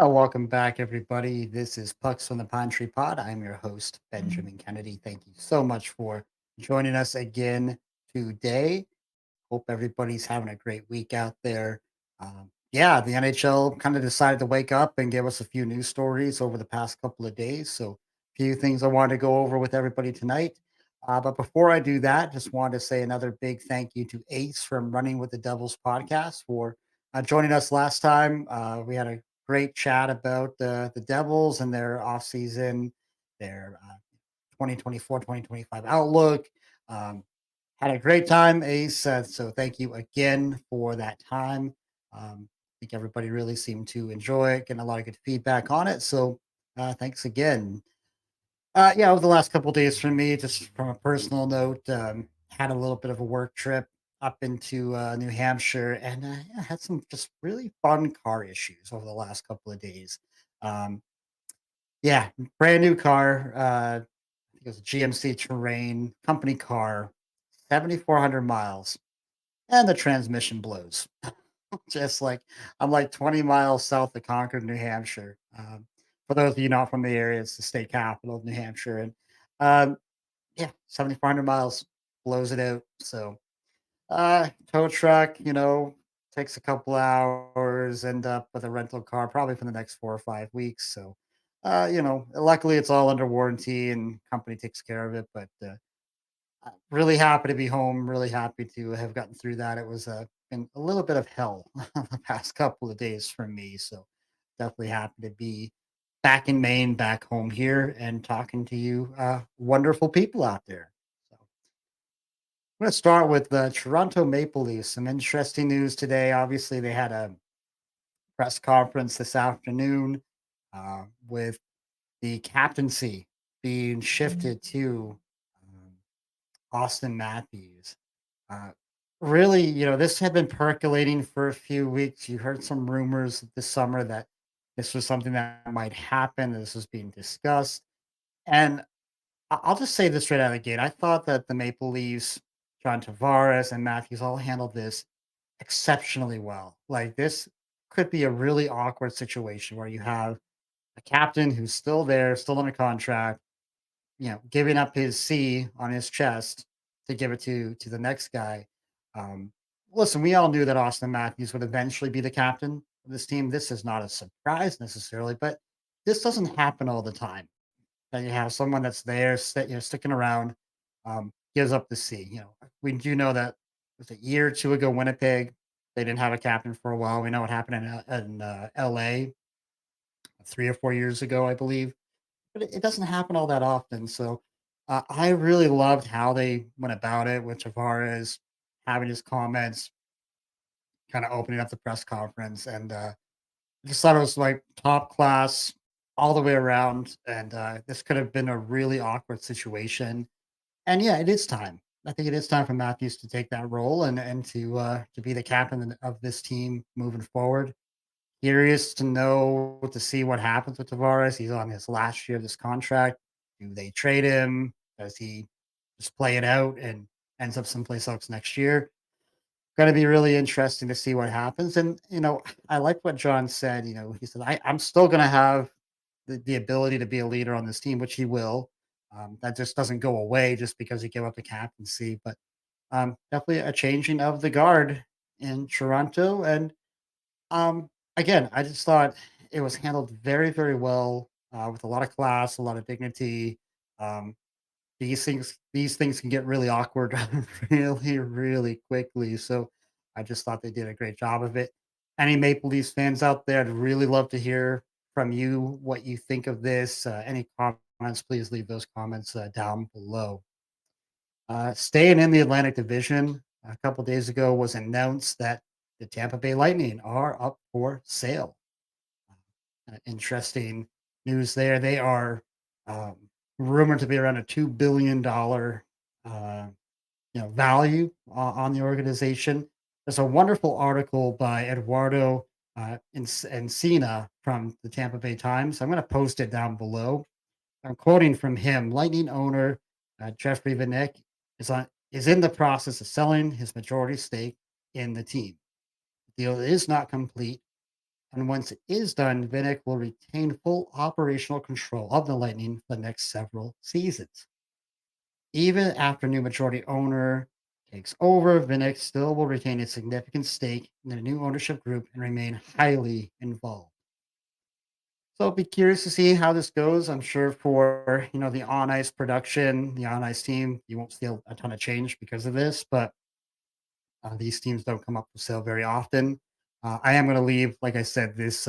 Welcome back, everybody. This is Pucks from the Pine Tree Pod. I'm your host, Benjamin Kennedy. Thank you so much for joining us again today. Hope everybody's having a great week out there. Yeah, the NHL kind of decided to wake up and give us a few news stories over the past couple of days. So, a few things I wanted to go over with everybody tonight. But before I do that, just wanted to say another big thank you to Ace from Running with the Devils podcast for joining us last time. We had a great chat about the Devils and their offseason, their 2024 outlook. Um, had a great time, Ace. So thank you again for that time. I think everybody really seemed to enjoy it, getting a lot of good feedback on it. So thanks again. Yeah, over the last couple of days for me, just from a personal note, had a little bit of a work trip up into New Hampshire and yeah, had some just really fun car issues over the last couple of days. Um, yeah, brand new car. I think it was a GMC Terrain company car, 7,400 miles, and the transmission blows. Just like I'm like 20 miles south of Concord, New Hampshire. For those of you not from the area, it's the state capital of New Hampshire, and um, yeah, 7,400 miles blows it out. So tow truck, takes a couple hours, end up with a rental car probably for the next 4 or 5 weeks. So, luckily it's all under warranty and company takes care of it. But really happy to be home. Really happy to have gotten through that. It was been a little bit of hell the past couple of days for me. So definitely happy to be back in Maine, back home here, and talking to you, wonderful people out there. So I'm going to start with the Toronto Maple Leafs. Some interesting news today. Obviously, they had a press conference this afternoon with the captaincy being shifted to um, Austin Matthews. Uh, Really, this had been percolating for a few weeks. You heard some rumors this summer that this was something that might happen. This was being discussed. And I'll just say this right out of the gate. I thought that the Maple Leafs, John Tavares and Matthews all handled this exceptionally well. Like this could be a really awkward situation where you have a captain who's still there, still under contract, giving up his C on his chest to give it to the next guy. Um, Listen, we all knew that Austin Matthews would eventually be the captain of this team. This is not a surprise necessarily, but this doesn't happen all the time. That you have someone that's there, sticking around, gives up the C. We do know that it was a year or two ago, Winnipeg, they didn't have a captain for a while. We know what happened in LA 3 or 4 years ago, I believe, but it doesn't happen all that often. So I really loved how they went about it with Tavares having his comments, kind of opening up the press conference, and I just thought it was like top class all the way around. And this could have been a really awkward situation. And yeah, it is time. I think it is time for Matthews to take that role and to be the captain of this team moving forward. Curious to know to see what happens with Tavares. He's on his last year of this contract. Do they trade him? Does he just play it out and ends up someplace else next year? Going to be really interesting to see what happens. And I like what John said. He said I'm still going to have the ability to be a leader on this team, which he will. That just doesn't go away just because he gave up the captaincy. But definitely a changing of the guard in Toronto. And again, I just thought it was handled very, very well, with a lot of class, a lot of dignity. Um, these things can get really awkward really, really quickly. So I just thought they did a great job of it. Any Maple Leafs fans out there, I'd really love to hear from you what you think of this. Any comments, please leave those comments down below. Staying in the Atlantic Division, a couple days ago was announced that the Tampa Bay Lightning are up for sale. Interesting news there. They are um, rumored to be around a $2 billion value on the organization. There's a wonderful article by Eduardo Encina from the Tampa Bay Times. I'm going to post it down below. I'm quoting from him. Lightning owner Jeffrey Vinik is in the process of selling his majority stake in the team. The deal is not complete, And once it is done, Vinnick will retain full operational control of the Lightning for the next several seasons. Even after new majority owner takes over, Vinnick still will retain a significant stake in the new ownership group and remain highly involved. So I'll be curious to see how this goes. I'm sure for the on ice production, the on ice team, you won't see a ton of change because of this, but these teams don't come up for sale very often. I am going to leave, like I said, this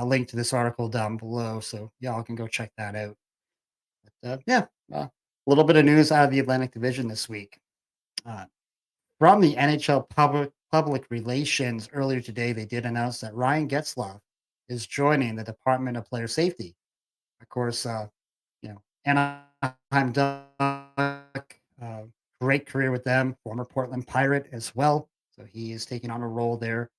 link to this article down below, so y'all can go check that out. But yeah, a little bit of news out of the Atlantic Division this week. Uh, from the NHL public relations earlier today, they did announce that Ryan Getzlaf is joining the Department of Player Safety. Of course, Anaheim Duck, great career with them, former Portland Pirate as well. So he is taking on a role there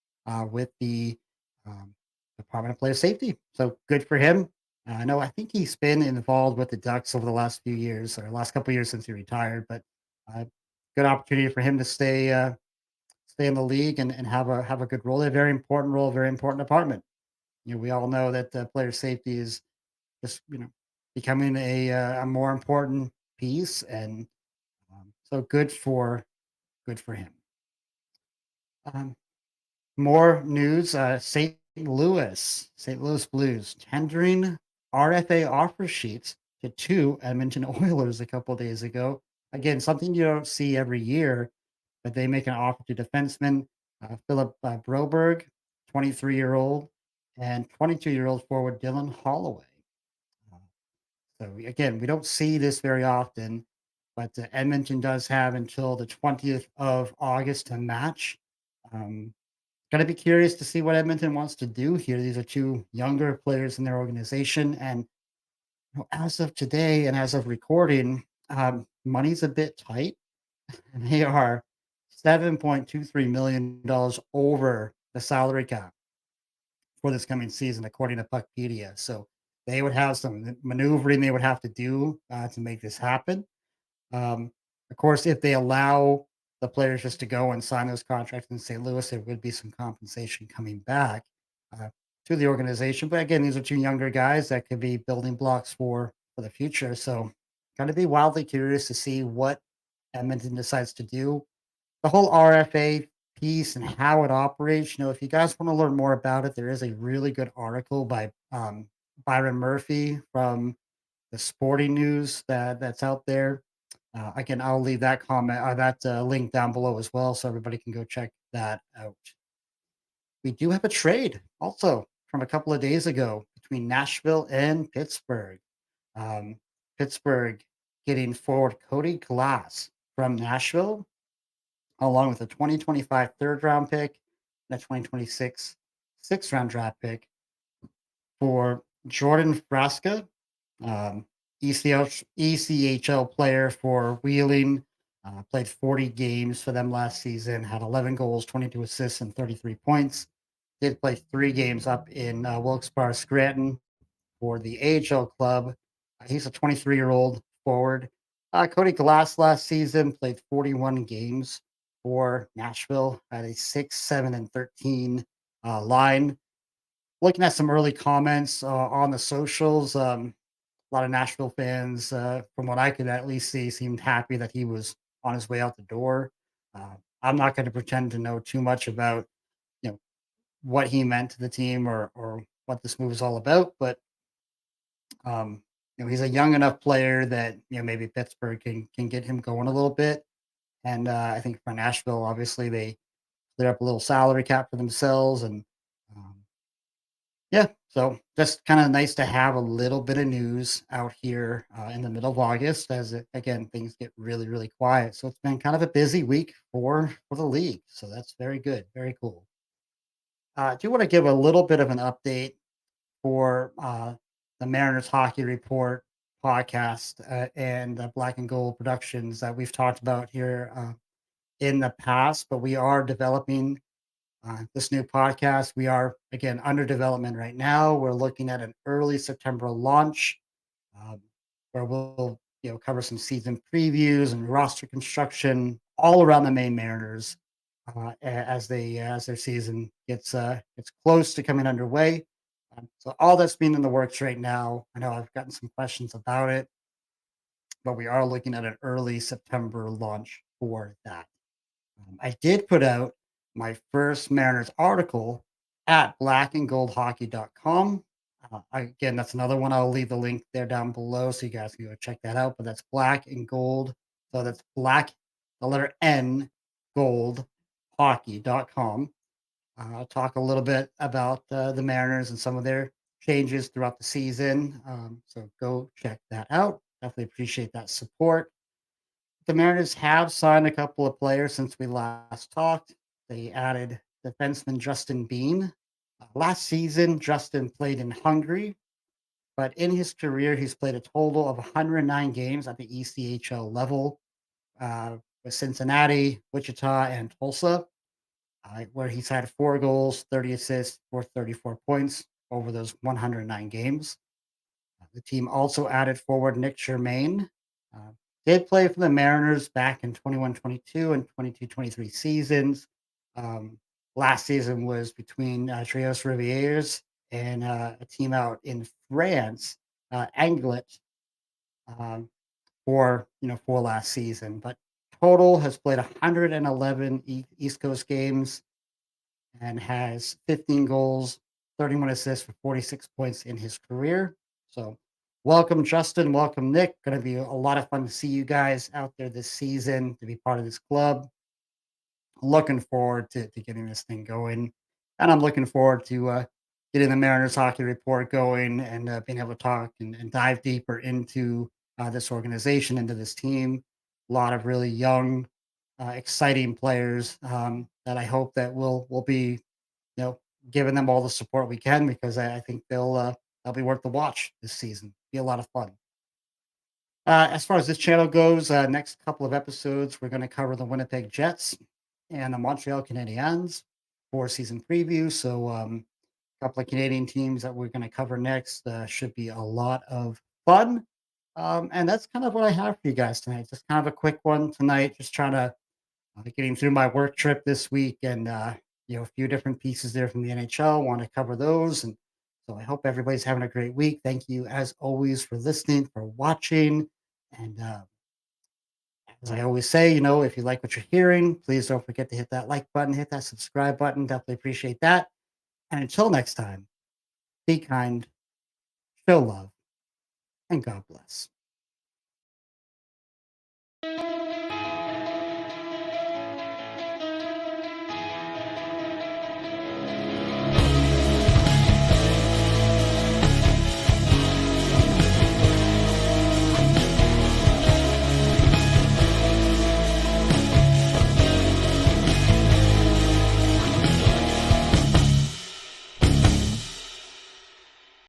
with the um, Department of Player Safety. So good for him. I think he's been involved with the Ducks over the last few years, or last couple of years since he retired. But uh, good opportunity for him to stay in the league and have a good role. A very important role, very important department. We all know that player safety is just becoming a more important piece, and so good for him. Um, More news: St. Louis Blues tendering RFA offer sheets to two Edmonton Oilers a couple days ago. Again, something you don't see every year, but they make an offer to defenseman Philip Broberg, 23-year-old, and 22-year-old forward Dylan Holloway. Uh, So again, we don't see this very often, but Edmonton does have until the 20th of August to match. Um, Going to be curious to see what Edmonton wants to do here. These are two younger players in their organization, and as of today and as of recording, money's a bit tight, and they are $7.23 million over the salary cap for this coming season, according to Puckpedia. So they would have some maneuvering they would have to do to make this happen. Um, of course, if they allow the players just to go and sign those contracts in St. Louis, there would be some compensation coming back uh, to the organization. But again, these are two younger guys that could be building blocks for the future. So, going to be wildly curious to see what Edmonton decides to do. The whole RFA piece and how it operates. If you guys want to learn more about it, there is a really good article by Byron Murphy from the Sporting News that's out there. Again, I'll leave that link down below as well, so everybody can go check that out. We do have a trade also from a couple of days ago between Nashville and Pittsburgh. Um, Pittsburgh getting forward Cody Glass from Nashville, along with a 2025 third round pick and a 2026 sixth round draft pick for Jordan Frasca, ECHL player for Wheeling. Played 40 games for them last season, had 11 goals, 22 assists, and 33 points. Did play 3 games up in Wilkes-Barre, Scranton for the AHL club. He's a 23-year-old forward. Cody Glass last season played 41 games for Nashville at a 6, 7, and 13 line. Looking at some early comments on the socials, a lot of Nashville fans, from what I could at least see, seemed happy that he was on his way out the door. I'm not going to pretend to know too much about you know what he meant to the team or what this move is all about, but he's a young enough player that maybe Pittsburgh can get him going a little bit. And I think for Nashville, obviously they clear up a little salary cap for themselves, and um, yeah, so just kind of nice to have a little bit of news out here in the middle of August as again things get really really quiet. So it's been kind of a busy week for the league. So that's very good, very cool. I do want to give a little bit of an update for the Mariners Hockey Report podcast and Black and Gold Productions that we've talked about here in the past, but we are developing this new podcast. We are, again, under development right now. We're looking at an early September launch um, where we'll cover some season previews and roster construction all around the Maine Mariners. as their season gets close to coming underway. So all that's being in the works right now. I know I've gotten some questions about it, but we are looking at an early September launch for that. I did put out my first Mariners article at blackandgoldhockey.com. Again, that's another one. I'll leave the link there down below so you guys can go check that out. But that's black and gold. So that's black, the letter N, gold, hockey.com. I'll talk a little bit about the Mariners and some of their changes throughout the season. So go check that out. Definitely appreciate that support. The Mariners have signed a couple of players since we last talked. They added defenseman Justin Bean. Last season, Justin played in Hungary, but in his career, he's played a total of 109 games at the ECHL level with Cincinnati, Wichita, and Tulsa, where he's had 4 goals, 30 assists, for 34 points over those 109 games. The team also added forward Nick Germain. Uh, did play for the Mariners back in 21-22 and 22-23 seasons. Um, Last season was between Trios Rivières and a team out in France, Anglet, um, for last season. But total has played 111 East Coast games and has 15 goals, 31 assists for 46 points in his career. So, welcome, Justin. Welcome, Nick. Going to be a lot of fun to see you guys out there this season to be part of this club. Looking forward to getting this thing going. And I'm looking forward to getting the Mariners Hockey Report going and being able to talk and dive deeper into this organization, into this team. A lot of really young, exciting players that I hope that will be know, giving them all the support we can because I think they'll be worth the watch this season. Be a lot of fun. As far as this channel goes, next couple of episodes, we're going to cover the Winnipeg Jets and the Montreal Canadiens for season preview. So, a couple of Canadian teams that we're going to cover next should be a lot of fun. And that's kind of what I have for you guys tonight. Just kind of a quick one tonight. Just trying to getting through my work trip this week and a few different pieces there from the NHL. Want to cover those, and so I hope everybody's having a great week. Thank you as always for listening, for watching, and as I always say, if you like what you're hearing, please don't forget to hit that like button, hit that subscribe button. Definitely appreciate that. And until next time, be kind, show love, and God bless.